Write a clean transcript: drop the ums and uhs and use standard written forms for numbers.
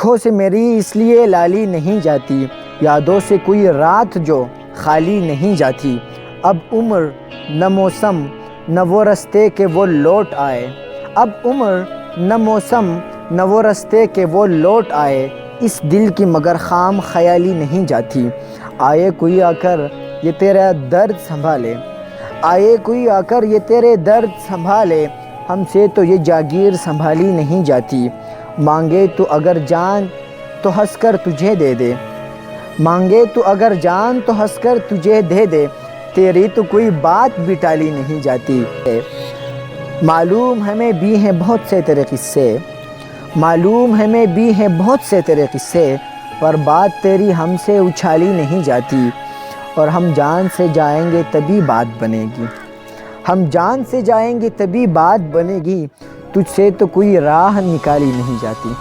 आँखों से मेरी इसलिए लाली नहीं जाती, यादों से कोई रात जो खाली नहीं जाती। अब उम्र न मौसम न वो रास्ते के वो लौट आए, अब उम्र न मौसम न वो रास्ते के वो लौट आए। इस दिल की मगर खाम ख्याली नहीं जाती। आए कोई आकर ये तेरा दर्द संभाले, आए कोई आकर ये तेरे दर्द संभाले। हमसे तो ये जागीर संभाली नहीं जाती। मांगे तो अगर जान तो हंसकर तुझे दे दे, मांगे तो अगर जान तो हंसकर तुझे दे दे। तेरी तो कोई बात भी टाली नहीं जाती। मालूम हमें भी हैं बहुत से तेरे किस्से, मालूम हमें भी हैं बहुत से तेरे किस्से, पर बात तेरी हमसे उछाली नहीं जाती। और हम जान से जाएंगे तभी बात बनेगी, हम जान से जाएंगे तभी बात बनेगी। तुझसे तो कोई राह निकाली नहीं जाती।